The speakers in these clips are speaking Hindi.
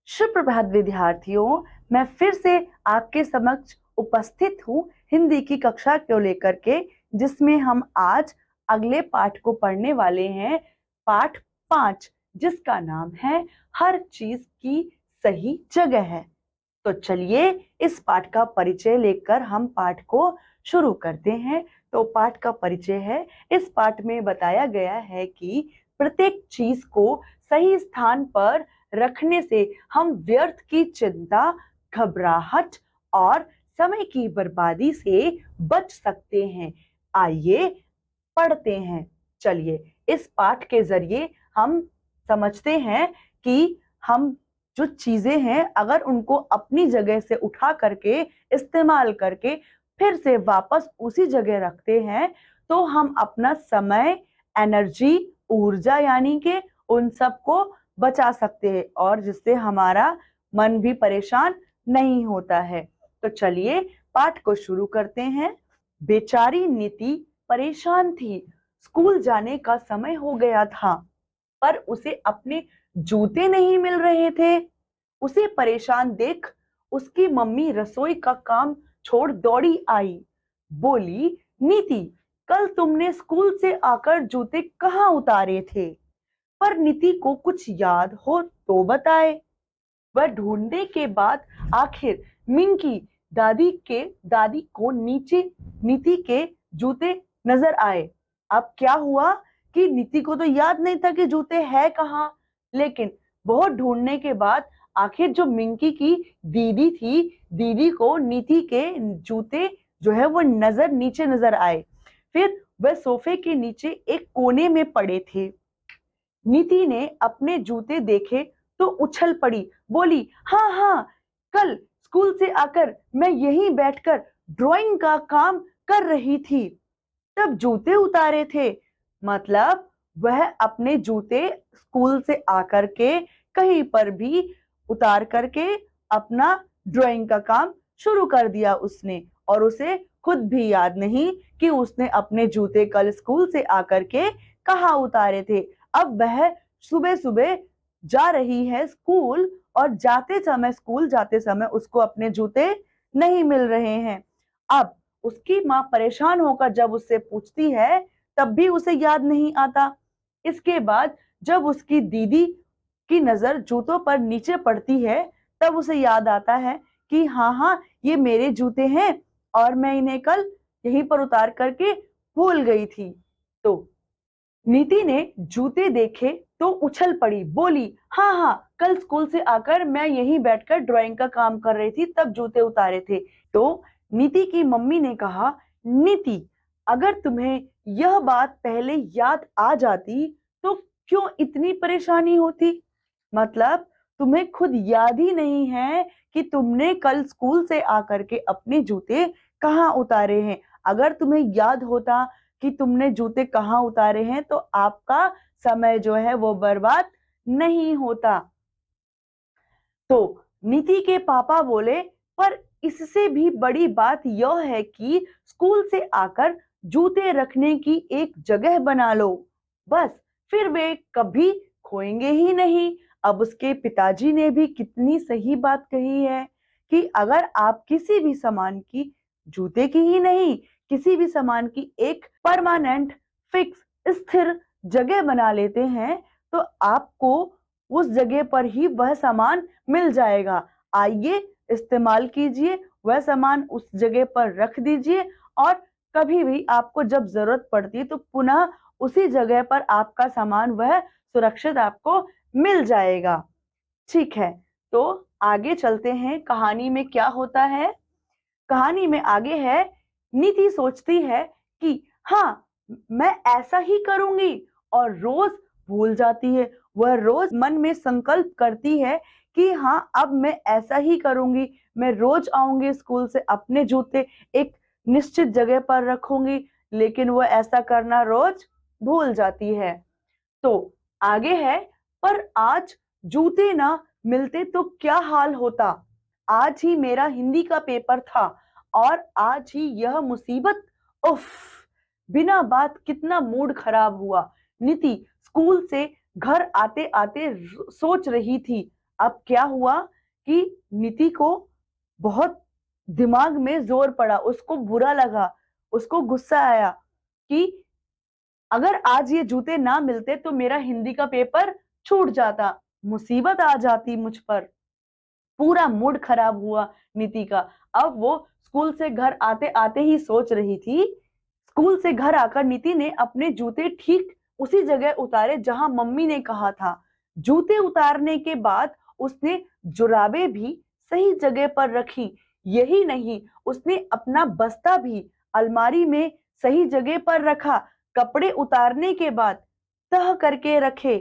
सुप्रभात विद्यार्थियों, मैं फिर से आपके समक्ष उपस्थित हूँ हिंदी की कक्षा को लेकर के, जिसमें हम आज अगले पाठ को पढ़ने वाले हैं। पाठ 5, जिसका नाम है हर चीज की सही जगह है। तो चलिए इस पाठ का परिचय लेकर हम पाठ को शुरू करते हैं। तो पाठ का परिचय है, इस पाठ में बताया गया है कि प्रत्येक चीज को सही स्थान पर रखने से हम व्यर्थ की चिंता, घबराहट और समय की बर्बादी से बच सकते हैं। आइए पढ़ते हैं। चलिए इस पाठ के जरिए हम समझते हैं कि हम जो चीजें हैं, अगर उनको अपनी जगह से उठा करके इस्तेमाल करके फिर से वापस उसी जगह रखते हैं, तो हम अपना समय, एनर्जी, ऊर्जा यानी कि उन सब को बचा सकते हैं, और जिससे हमारा मन भी परेशान नहीं होता है। तो चलिए पाठ को शुरू करते हैं। बेचारी नीति परेशान थी। स्कूल जाने का समय हो गया था, पर उसे अपने जूते नहीं मिल रहे थे। उसे परेशान देख उसकी मम्मी रसोई का काम छोड़ दौड़ी आई। बोली, नीति, कल तुमने स्कूल से आकर जूते कहाँ उतारे थे? पर नीति को कुछ याद हो तो बताए। वह ढूंढने के बाद आखिर मिंकी दादी को नीचे नीति के जूते नजर आए। अब क्या हुआ कि नीति को तो याद नहीं था कि जूते है कहाँ, लेकिन बहुत ढूंढने के बाद आखिर जो मिंकी की दीदी थी, दीदी को नीति के जूते जो है वो नीचे नजर आए। फिर वह सोफे के नीचे एक कोने में पड़े थे। नीति ने अपने जूते देखे तो उछल पड़ी, बोली, हाँ हाँ, कल स्कूल से आकर मैं यहीं बैठकर ड्राइंग का काम कर रही थी, तब जूते उतारे थे। मतलब वह अपने जूते स्कूल से आकर के कहीं पर भी उतार करके अपना ड्राइंग का काम शुरू कर दिया उसने, और उसे खुद भी याद नहीं कि उसने अपने जूते कल स्कूल से आकर के कहाँ उतारे थे। अब वह सुबह सुबह जा रही है स्कूल, और स्कूल जाते समय उसको अपने जूते नहीं मिल रहे हैं। अब उसकी माँ परेशान होकर जब उससे पूछती है, तब भी उसे याद नहीं आता। इसके बाद जब उसकी दीदी की नजर जूतों पर नीचे पड़ती है, तब उसे याद आता है कि हाँ हाँ, ये मेरे जूते हैं और मैं इन्हें कल यहीं पर उतार करके भूल गई थी। तो नीति ने जूते देखे तो उछल पड़ी, बोली, हाँ हाँ, कल स्कूल से आकर मैं यहीं बैठकर ड्राइंग का काम कर रही थी, तब जूते उतारे थे। तो नीति की मम्मी ने कहा, नीति, अगर तुम्हें यह बात पहले याद आ जाती तो क्यों इतनी परेशानी होती? मतलब तुम्हें खुद याद ही नहीं है कि तुमने कल स्कूल से आकर के अपने जूते कहाँ उतारे हैं। अगर तुम्हें याद होता कि तुमने जूते कहाँ उतारे हैं, तो आपका समय जो है वो बर्बाद नहीं होता। तो नीति के पापा बोले, पर इससे भी बड़ी बात यह है कि स्कूल से आकर जूते रखने की एक जगह बना लो, बस फिर वे कभी खोएंगे ही नहीं। अब उसके पिताजी ने भी कितनी सही बात कही है कि अगर आप किसी भी सामान की, जूते की ही नहीं, किसी भी सामान की एक परमानेंट, फिक्स, स्थिर जगह बना लेते हैं, तो आपको उस जगह पर ही वह सामान मिल जाएगा। आइए इस्तेमाल कीजिए, वह सामान उस जगह पर रख दीजिए, और कभी भी आपको जब जरूरत पड़ती है तो पुनः उसी जगह पर आपका सामान वह सुरक्षित आपको मिल जाएगा। ठीक है, तो आगे चलते हैं, कहानी में क्या होता है। कहानी में आगे है, नीति सोचती है कि हाँ, मैं ऐसा ही करूंगी, और रोज भूल जाती है। वह रोज मन में संकल्प करती है कि हाँ, अब मैं ऐसा ही करूंगी, मैं रोज आऊंगी स्कूल से, अपने जूते एक निश्चित जगह पर रखूंगी, लेकिन वह ऐसा करना रोज भूल जाती है। तो आगे है, पर आज जूते ना मिलते तो क्या हाल होता। आज ही मेरा हिंदी का पेपर था, और आज ही यह मुसीबत। उफ, बिना बात कितना मूड खराब हुआ। नीति स्कूल से घर आते आते सोच रही थी, अब क्या हुआ कि नीति को बहुत दिमाग में जोर पड़ा, उसको बुरा लगा, उसको गुस्सा आया कि अगर आज ये जूते ना मिलते तो मेरा हिंदी का पेपर छूट जाता, मुसीबत आ जाती मुझ पर। पूरा मूड खराब हुआ नीति का। अब वो स्कूल से घर आते आते ही सोच रही थी, स्कूल से घर आकर नीति ने अपने जूते ठीक उसी जगह उतारे जहां मम्मी ने कहा था। जूते उतारने के बाद उसने जुराबें भी सही जगह पर रखी। यही नहीं, उसने अपना बस्ता भी अलमारी में सही जगह पर रखा। कपड़े उतारने के बाद तह करके रखे।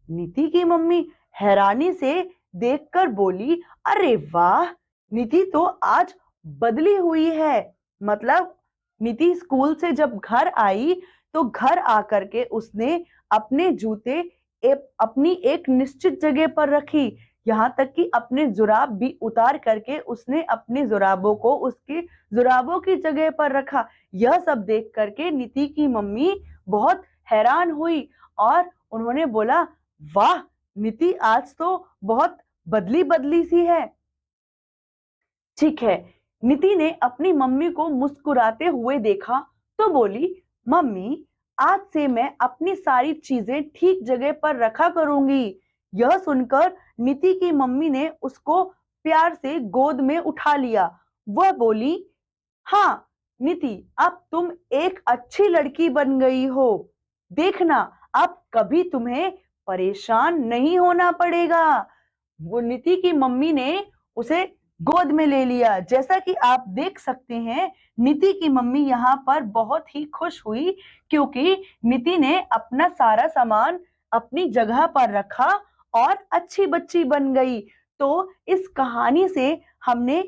नीति की मम्मी हैरानी से देखकर बोली, अरे वाह, नीति तो आज बदली हुई है। मतलब नीति स्कूल से जब घर आई तो घर आकर के उसने अपने जूते अपनी एक निश्चित जगह पर रखी। यहाँ तक कि अपने जुराब भी उतार करके उसने अपनी जुराबों को उसकी जुराबों की जगह पर रखा। यह सब देख करके नीति की मम्मी बहुत हैरान हुई और उन्होंने बोला, वाह नीति आज तो बहुत बदली बदली सी है। ठीक है, नीति ने अपनी मम्मी को मुस्कुराते हुए देखा तो बोली, मम्मी आज से मैं अपनी सारी चीजें ठीक जगह पर रखा करूंगी। यह सुनकर नीति की मम्मी ने उसको प्यार से गोद में उठा लिया। वह बोली, हाँ नीति, अब तुम एक अच्छी लड़की बन गई हो। देखना, अब कभी तुम्हें परेशान नहीं होना पड़ेगा। वो नीति की मम्मी ने उसे गोद में ले लिया। जैसा कि आप देख सकते हैं, नीति की मम्मी यहाँ पर बहुत ही खुश हुई क्योंकि नीति ने अपना सारा सामान अपनी जगह पर रखा और अच्छी बच्ची बन गई। तो इस कहानी से हमने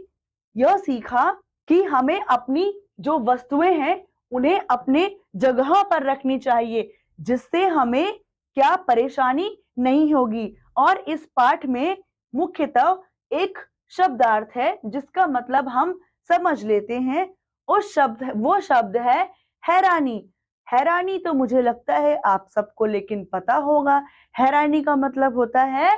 यह सीखा कि हमें अपनी जो वस्तुएं हैं उन्हें अपने जगह पर रखनी चाहिए, जिससे हमें क्या परेशानी नहीं होगी। और इस पाठ में मुख्यतः एक शब्दार्थ है जिसका मतलब हम समझ लेते हैं। वो शब्द है हैरानी। हैरानी तो मुझे लगता है आप सबको लेकिन पता होगा। हैरानी का मतलब होता है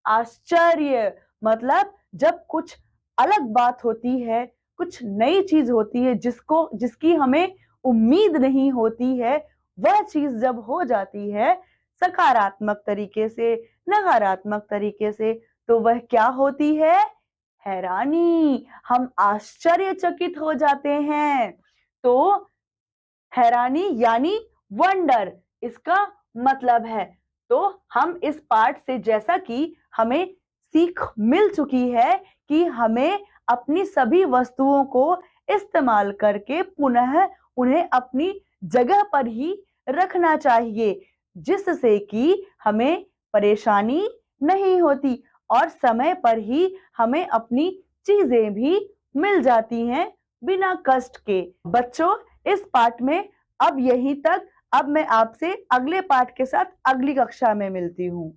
आश्चर्य। मतलब जब कुछ अलग बात होती है, कुछ नई चीज होती है जिसकी हमें उम्मीद नहीं होती है, वह चीज जब हो जाती है सकारात्मक तरीके से, नकारात्मक तरीके से, तो वह क्या होती है? हैरानी। हम आश्चर्यचकित हो जाते हैं। तो हैरानी यानी वंडर इसका मतलब है। तो हम इस पाठ से, जैसा कि हमें सीख मिल चुकी है कि हमें अपनी सभी वस्तुओं को इस्तेमाल करके पुनः उन्हें अपनी जगह पर ही रखना चाहिए, जिससे कि हमें परेशानी नहीं होती और समय पर ही हमें अपनी चीजें भी मिल जाती हैं बिना कष्ट के। बच्चों, इस पाठ में अब यहीं तक। अब मैं आपसे अगले पाठ के साथ अगली कक्षा में मिलती हूँ।